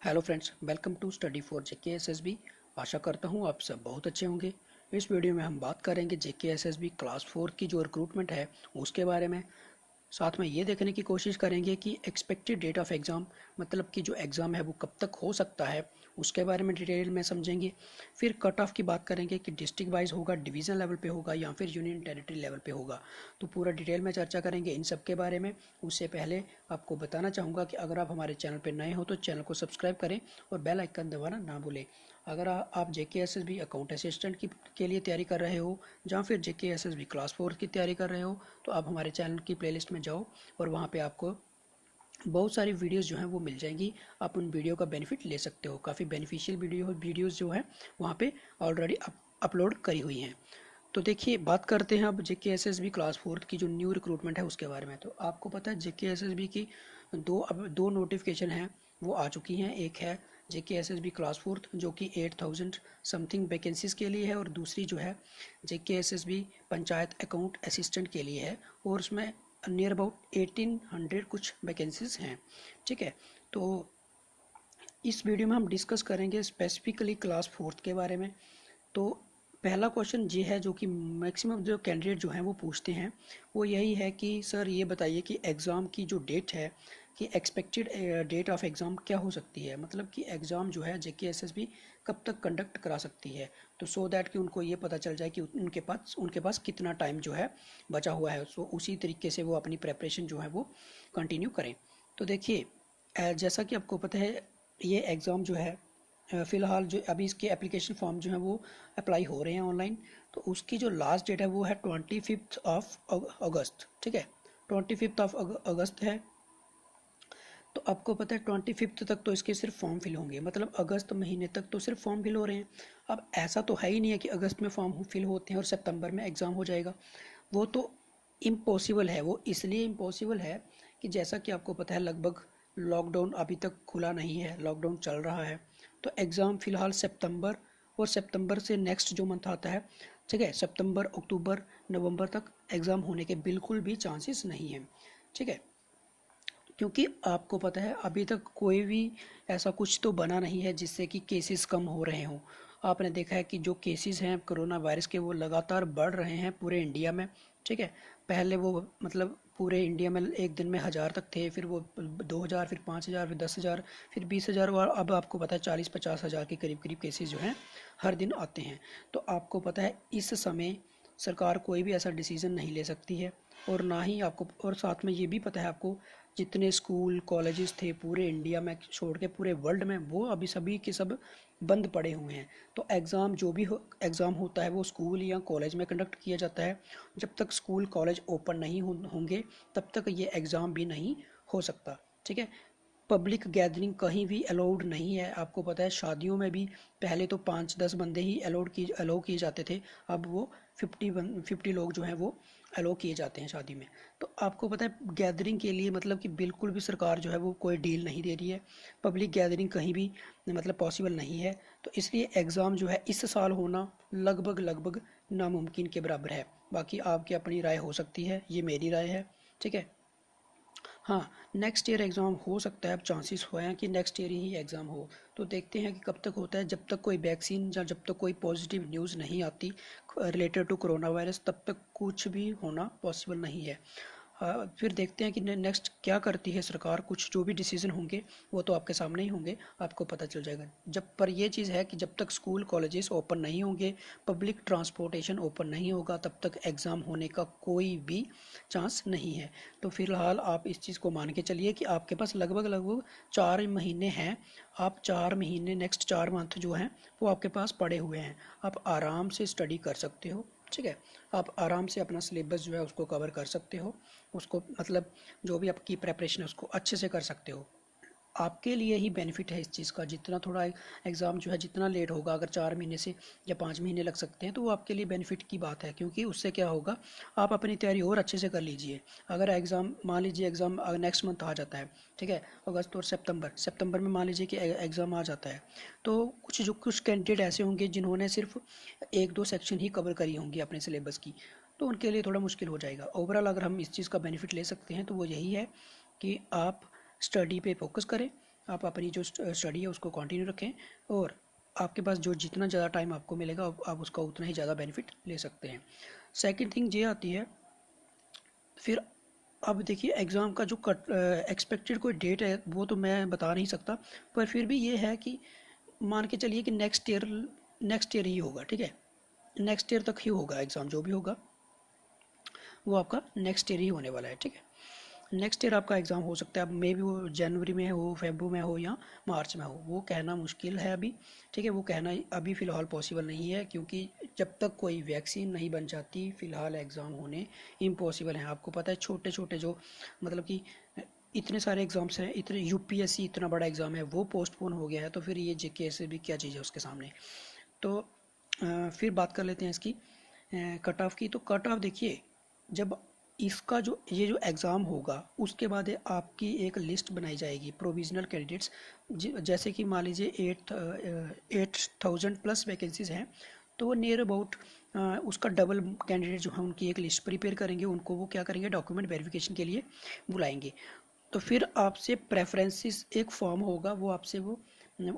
Hello friends, welcome to study for JK SSB. आशा करता हूँ आप सब बहुत अच्छे होंगे। इस वीडियो में हम बात करेंगे जेके एसएसबी क्लास 4 की जो रिक्रूटमेंट है उसके बारे में। साथ में ये देखने की कोशिश करेंगे कि एक्सपेक्टेड डेट ऑफ एग्ज़ाम, मतलब कि जो एग्ज़ाम है वो कब तक हो सकता है, उसके बारे में डिटेल में समझेंगे। फिर कट ऑफ की बात करेंगे कि डिस्ट्रिक्ट वाइज होगा, डिवीज़न लेवल पे होगा या फिर यूनियन टेरिटरी लेवल पे होगा। तो पूरा डिटेल में चर्चा करेंगे इन सब के बारे में। उससे पहले आपको बताना चाहूँगा कि अगर आप हमारे चैनल पर नए हो तो चैनल को सब्सक्राइब करें और बेल आइकन दबाना ना भूलें। अगर आप जेके एसएसबी अकाउंट असिस्टेंट के लिए तैयारी कर रहे हो या फिर जेके एसएसबी क्लास 4 की तैयारी कर रहे हो तो आप हमारे चैनल की प्लेलिस्ट में जाओ और वहाँ पे आपको बहुत सारी वीडियोस जो हैं वो मिल जाएंगी। आप उन वीडियो का बेनिफिट ले सकते हो। काफ़ी बेनिफिशियल वीडियोस जो है वहाँ पे ऑलरेडी अपलोड करी हुई हैं। तो देखिए, बात करते हैं अब जेके एसएसबी क्लास 4 की जो न्यू रिक्रूटमेंट है उसके बारे में। तो आपको पता है जेके एसएसबी की दो नोटिफिकेशन हैं वो आ चुकी हैं। एक है जेके एसएसबी क्लास 4 जो कि 8000 समथिंग वैकेंसीज़ के लिए है, और दूसरी जो है जेके एसएसबी पंचायत अकाउंट असिस्टेंट के लिए है, और उसमें नियर अबाउट 1800 कुछ वैकेंसीज हैं। ठीक है, तो इस वीडियो में हम डिस्कस करेंगे स्पेसिफिकली क्लास 4 के बारे में। तो पहला क्वेश्चन ये है जो कि मैक्सिमम जो कैंडिडेट जो हैं वो पूछते हैं, वो यही है कि सर ये बताइए कि एग्ज़ाम की जो डेट है, कि एक्सपेक्टेड डेट ऑफ एग्ज़ाम क्या हो सकती है, मतलब कि एग्ज़ाम जो है जेके एसएसबी कब तक कंडक्ट करा सकती है। तो सो दैट कि उनको ये पता चल जाए कि उनके पास कितना टाइम जो है बचा हुआ है, सो उसी तरीके से वो अपनी प्रेपरेशन जो है वो कंटिन्यू करें। तो देखिए, जैसा कि आपको पता है ये एग्ज़ाम जो है फ़िलहाल जो अभी इसके एप्लीकेशन फॉर्म जो है वो अप्लाई हो रहे हैं ऑनलाइन। तो उसकी जो लास्ट डेट है वो है 25 ऑफ अगस्त। ठीक है, 25 ऑफ अगस्त है। तो आपको पता है 25 तक तो इसके सिर्फ फॉर्म फिल होंगे, मतलब अगस्त महीने तक तो सिर्फ फॉर्म फिल हो रहे हैं। अब ऐसा तो है ही नहीं है कि अगस्त में फॉर्म फिल होते हैं और सितंबर में एग्ज़ाम हो जाएगा। वो तो इम्पॉसिबल है। वो इसलिए इम्पॉसिबल है कि जैसा कि आपको पता है लगभग लॉकडाउन अभी तक खुला नहीं है, लॉकडाउन चल रहा है। तो एग्ज़ाम फ़िलहाल सितंबर, और सितंबर से नेक्स्ट जो मंथ आता है, ठीक है, सितंबर अक्टूबर नवंबर तक एग्ज़ाम होने के बिल्कुल भी चांसेस नहीं हैं। ठीक है, क्योंकि आपको पता है अभी तक कोई भी ऐसा कुछ तो बना नहीं है जिससे कि केसेस कम हो रहे हों। आपने देखा है कि जो केसेस हैं कोरोना वायरस के वो लगातार बढ़ रहे हैं पूरे इंडिया में। ठीक है, पहले वो मतलब पूरे इंडिया में एक दिन में 1000 तक थे, फिर वो 2000, फिर 5000, फिर 10,000, फिर 20,000, और अब आपको पता है 40-50 हज़ार के करीब करीब केसेस जो हैं हर दिन आते हैं। तो आपको पता है इस समय सरकार कोई भी ऐसा डिसीज़न नहीं ले सकती है, और ना ही आपको, और साथ में ये भी पता है आपको जितने स्कूल कॉलेजेस थे पूरे इंडिया में छोड़ के पूरे वर्ल्ड में, वो अभी सभी के सब बंद पड़े हुए हैं। तो एग्ज़ाम जो भी एग्ज़ाम होता है वो स्कूल या कॉलेज में कंडक्ट किया जाता है। जब तक स्कूल कॉलेज ओपन नहीं होंगे तब तक ये एग्ज़ाम भी नहीं हो सकता। ठीक है, पब्लिक गैदरिंग कहीं भी अलाउड नहीं है। आपको पता है शादियों में भी पहले तो 5-10 बंदे ही अलाउ किए जाते थे, अब वो 50 लोग जो हैं वो अलाउ किए जाते हैं शादी में। तो आपको पता है गैदरिंग के लिए मतलब कि बिल्कुल भी सरकार जो है वो कोई डील नहीं दे रही है। पब्लिक गैदरिंग कहीं भी मतलब पॉसिबल नहीं है। तो इसलिए एग्ज़ाम जो है इस साल होना लगभग लगभग नामुमकिन के बराबर है। बाकी आपकी अपनी राय हो सकती है, ये मेरी राय है। ठीक है, हाँ, नेक्स्ट ईयर एग्ज़ाम हो सकता है। अब चांसेस हुए हैं कि नेक्स्ट ईयर ही एग्ज़ाम हो। तो देखते हैं कि कब तक होता है। जब तक कोई वैक्सीन या जब तक कोई पॉजिटिव न्यूज़ नहीं आती रिलेटेड टू कोरोना वायरस, तब तक कुछ भी होना पॉसिबल नहीं है। फिर देखते हैं कि नेक्स्ट क्या करती है सरकार। कुछ जो भी डिसीजन होंगे वो तो आपके सामने ही होंगे, आपको पता चल जाएगा। जब पर ये चीज़ है कि जब तक स्कूल कॉलेजेस ओपन नहीं होंगे, पब्लिक ट्रांसपोर्टेशन ओपन नहीं होगा, तब तक एग्ज़ाम होने का कोई भी चांस नहीं है। तो फिलहाल आप इस चीज़ को मान के चलिए कि आपके पास लगभग लगभग 4 महीने हैं। आप 4 महीने, नेक्स्ट 4 मंथ जो हैं वो आपके पास पड़े हुए हैं। आप आराम से स्टडी कर सकते हो। ठीक है, आप आराम से अपना सिलेबस जो है उसको कवर कर सकते हो, उसको मतलब जो भी आपकी प्रेपरेशन है उसको अच्छे से कर सकते हो। आपके लिए ही बेनिफिट है इस चीज़ का। जितना थोड़ा एग्ज़ाम जो है जितना लेट होगा, अगर 4 महीने से या 5 महीने लग सकते हैं, तो वो आपके लिए बेनिफिट की बात है, क्योंकि उससे क्या होगा, आप अपनी तैयारी और अच्छे से कर लीजिए। अगर एग्ज़ाम मान लीजिए एग्ज़ाम नेक्स्ट मंथ आ जाता है, ठीक है, अगस्त और सितंबर में मान लीजिए कि एग्ज़ाम आ जाता है, तो कुछ कैंडिडेट ऐसे होंगे जिन्होंने सिर्फ 1-2 सेक्शन ही कवर करी होंगी अपने सिलेबस की, तो उनके लिए थोड़ा मुश्किल हो जाएगा। ओवरऑल अगर हम इस चीज़ का बेनिफिट ले सकते हैं तो वो यही है कि आप स्टडी पे फोकस करें, आप अपनी जो स्टडी है उसको कंटिन्यू रखें, और आपके पास जो जितना ज़्यादा टाइम आपको मिलेगा आप उसका उतना ही ज़्यादा बेनिफिट ले सकते हैं। सेकंड थिंग ये आती है फिर, अब देखिए एग्ज़ाम का जो एक्सपेक्टेड कोई डेट है वो तो मैं बता नहीं सकता, पर फिर भी ये है कि मान के चलिए कि नेक्स्ट ईयर ही होगा, ठीक है, नेक्स्ट ईयर तक ही होगा एग्ज़ाम, जो भी होगा वो आपका नेक्स्ट ईयर ही होने वाला है, ठीक है। नेक्स्ट ईयर आपका एग्ज़ाम हो सकता है, अब मे भी वो जनवरी में हो, फेब्रुअरी में हो या मार्च में हो, वो कहना मुश्किल है अभी, ठीक है, वो कहना अभी फ़िलहाल पॉसिबल नहीं है, क्योंकि जब तक कोई वैक्सीन नहीं बन जाती फ़िलहाल एग्ज़ाम होने इम्पॉसिबल हैं। आपको पता है छोटे छोटे जो मतलब कि इतने सारे एग्ज़ाम्स हैं, इतने यूपीएससी इतना बड़ा एग्ज़ाम है वो पोस्टपोन हो गया है, तो फिर ये जेके से भी क्या चीज़ है उसके सामने। तो फिर बात कर लेते हैं इसकी कट ऑफ की। तो कट ऑफ देखिए, जब इसका जो ये जो एग्ज़ाम होगा उसके बाद आपकी एक लिस्ट बनाई जाएगी प्रोविज़नल कैंडिडेट्स, जैसे कि मान लीजिए 8,000 प्लस वैकेंसीज़ हैं, तो वो नियर अबाउट उसका डबल कैंडिडेट जो है उनकी एक लिस्ट प्रिपेयर करेंगे, उनको वो क्या करेंगे डॉक्यूमेंट वेरिफिकेशन के लिए बुलाएंगे। तो फिर आपसे प्रेफरेंसेस एक फॉर्म होगा, वो आपसे वो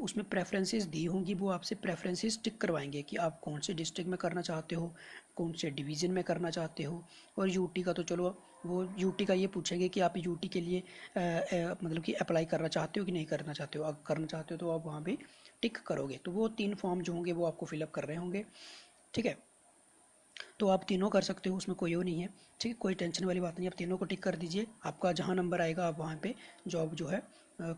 उसमें प्रेफरेंसेस दी होंगी, वो आपसे प्रेफरेंसेस टिक करवाएंगे कि आप कौन से डिस्ट्रिक्ट में करना चाहते हो, कौन से डिवीज़न में करना चाहते हो। और यूटी का तो चलो वो यूटी का ये पूछेंगे कि आप यूटी के लिए मतलब कि अप्लाई करना चाहते हो कि नहीं करना चाहते हो। अगर करना चाहते हो तो आप वहाँ पे टिक करोगे, तो वो 3 फॉर्म जो होंगे वो आपको फिलअप कर रहे होंगे, ठीक है। तो आप तीनों कर सकते हो, उसमें कोई वो नहीं है, ठीक है, कोई टेंशन वाली बात नहीं। आप तीनों को टिक कर दीजिए, आपका जहाँ नंबर आएगा आप वहाँ पे जॉब जो है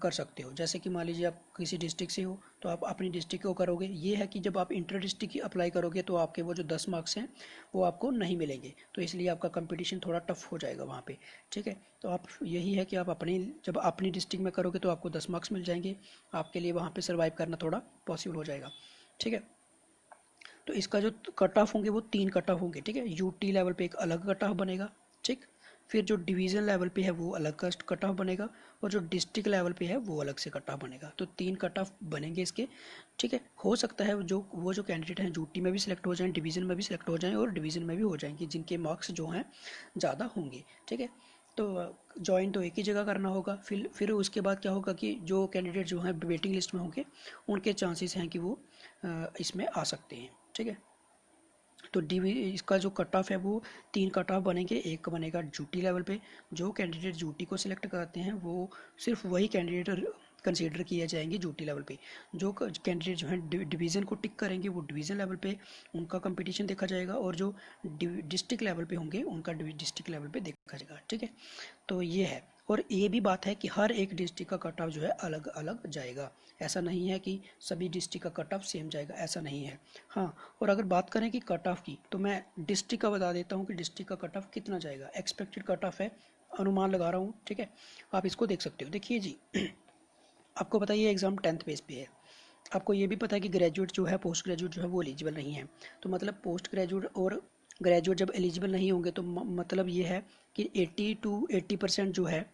कर सकते हो। जैसे कि मान लीजिए आप किसी डिस्ट्रिक्ट से हो तो आप अपनी डिस्ट्रिक्ट को करोगे। ये है कि जब आप इंटर डिस्ट्रिक्ट की अप्लाई करोगे तो आपके वो जो 10 मार्क्स हैं वो आपको नहीं मिलेंगे, तो इसलिए आपका कंपटीशन थोड़ा टफ हो जाएगा वहाँ पे, ठीक है। तो आप यही है कि आप जब अपनी डिस्ट्रिक्ट में करोगे तो आपको 10 मार्क्स मिल जाएंगे, आपके लिए वहाँ पर सर्वाइव करना थोड़ा पॉसिबल हो जाएगा, ठीक है। तो इसका जो कट ऑफ होंगे वो 3 कट ऑफ होंगे, ठीक है। यूटी लेवल पे एक अलग कट ऑफ बनेगा, ठीक। फिर जो डिवीज़न लेवल पे है वो अलग कट ऑफ बनेगा, और जो डिस्ट्रिक्ट लेवल पे है वो अलग से कट ऑफ बनेगा। तो 3 कट ऑफ बनेंगे इसके, ठीक है। हो सकता है वो जो कैंडिडेट हैं यूटी में भी सिलेक्ट हो जाएं, डिवीज़न में भी सिलेक्ट हो जाएं और डिवीज़न में भी हो जाएंगे जिनके मार्क्स जो हैं ज़्यादा होंगे, ठीक है। तो ज्वाइन तो एक ही जगह करना होगा। फिर उसके बाद क्या होगा कि जो कैंडिडेट जो हैं वेटिंग लिस्ट में होंगे उनके चांसेस हैं कि वो इसमें आ सकते हैं, ठीक है। तो इसका जो कट ऑफ है वो 3 कट ऑफ बनेंगे। एक बनेगा ड्यूटी लेवल पे, जो कैंडिडेट ड्यूटी को सिलेक्ट करते हैं वो सिर्फ वही कैंडिडेट कंसीडर किए जाएंगे ड्यूटी लेवल पे। जो कैंडिडेट जो है डिवीज़न को टिक करेंगे वो डिवीज़न लेवल पे उनका कंपटीशन देखा जाएगा, और जो डिस्ट्रिक्ट लेवल पे होंगे उनका डिस्ट्रिक्ट लेवल पे देखा जाएगा, ठीक है। तो ये है, और ये भी बात है कि हर एक डिस्ट्रिक्ट का कट ऑफ जो है अलग अलग जाएगा। ऐसा नहीं है कि सभी डिस्ट्रिक्ट का कट ऑफ सेम जाएगा, ऐसा नहीं है। हाँ, और अगर बात करें कि कट ऑफ की, तो मैं डिस्ट्रिक्ट का बता देता हूँ कि डिस्ट्रिक्ट का कट ऑफ कितना जाएगा। एक्सपेक्टेड कट ऑफ है, अनुमान लगा रहा हूँ, ठीक है। आप इसको देख सकते हो, देखिए जी आपको पता है ये एग्ज़ाम 10th बेस पे है। आपको ये भी पता है कि ग्रेजुएट जो है पोस्ट ग्रेजुएट जो है वो एलिजिबल नहीं है। तो मतलब पोस्ट ग्रेजुएट और ग्रेजुएट जब एलिजिबल नहीं होंगे तो मतलब ये है कि 80% जो है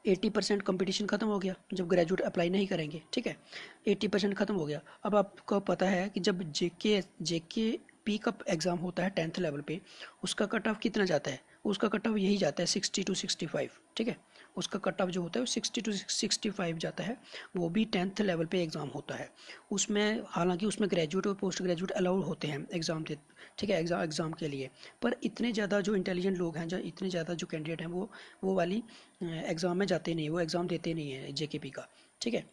80% कंपटीशन खत्म हो गया जब ग्रेजुएट अप्लाई नहीं करेंगे, ठीक है। 80% खत्म हो गया। अब आपको पता है कि जब जेके पी का एग्ज़ाम होता है 10th लेवल पे, उसका कट ऑफ कितना जाता है, उसका कट ऑफ यही जाता है 60 to 65, ठीक है। उसका कट ऑफ जो होता है वो 60 to 65 जाता है। वो भी 10th लेवल पे एग्ज़ाम होता है। उसमें हालांकि उसमें ग्रेजुएट और पोस्ट ग्रेजुएट अलाउड होते हैं एग्ज़ाम के, ठीक है, एग्ज़ाम के लिए। पर इतने ज़्यादा जो इंटेलिजेंट लोग हैं, जो इतने ज़्यादा जो कैंडिडेट हैं वो वाली एग्ज़ाम में जाते नहीं, वो एग्ज़ाम देते नहीं हैं जेकेपी का, ठीक है।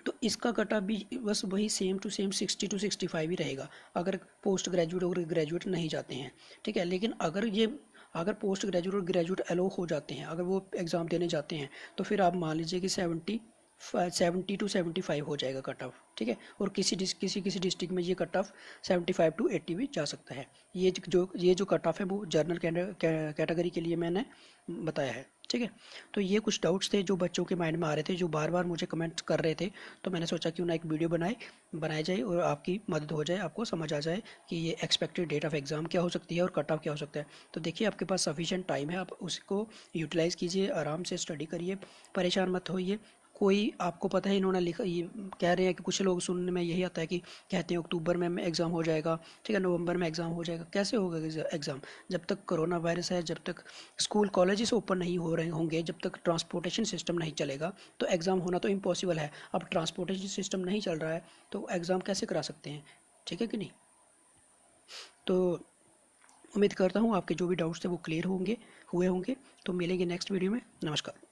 तो इसका कट ऑफ भी बस वही सेम टू सेम 60 to 65 ही रहेगा अगर पोस्ट ग्रेजुएट और ग्रेजुएट नहीं जाते हैं, ठीक है। लेकिन अगर पोस्ट ग्रेजुएट और ग्रेजुएट अलो हो जाते हैं, अगर वो एग्ज़ाम देने जाते हैं, तो फिर आप मान लीजिए कि 70 to 75 हो जाएगा कट ऑफ, ठीक है। और किसी डिस्ट्रिक्ट में ये कट ऑफ 75 to 80 भी जा सकता है। ये जो कट ऑफ है वो जनरल कैटेगरी के लिए मैंने बताया है, ठीक है। तो ये कुछ डाउट्स थे जो बच्चों के माइंड में आ रहे थे, जो बार बार मुझे कमेंट कर रहे थे, तो मैंने सोचा क्यों ना एक वीडियो बनाया जाए और आपकी मदद हो जाए, आपको समझ आ जाए कि ये एक्सपेक्टेड डेट ऑफ एग्ज़ाम क्या हो सकती है और कट ऑफ क्या हो सकता है। तो देखिए आपके पास सफिशिएंट टाइम है, आप उसको यूटिलाइज़ कीजिए, आराम से स्टडी करिए, परेशान मत होइए। कोई आपको पता है इन्होंने लिखा, ये कह रहे हैं कि कुछ लोग सुनने में यही आता है कि कहते हैं अक्टूबर में एग्ज़ाम हो जाएगा, ठीक है, नवंबर में एग्ज़ाम हो जाएगा। कैसे होगा एग्ज़ाम जब तक कोरोना वायरस है, जब तक स्कूल कॉलेजेस ओपन नहीं हो रहे होंगे, जब तक ट्रांसपोर्टेशन सिस्टम नहीं चलेगा तो एग्ज़ाम होना तो इम्पॉसिबल है। अब ट्रांसपोर्टेशन सिस्टम नहीं चल रहा है तो एग्ज़ाम कैसे करा सकते हैं, ठीक है कि नहीं। तो उम्मीद करता हूँ आपके जो भी डाउट्स थे वो क्लियर हुए होंगे। तो मिलेंगे नेक्स्ट वीडियो में। नमस्कार।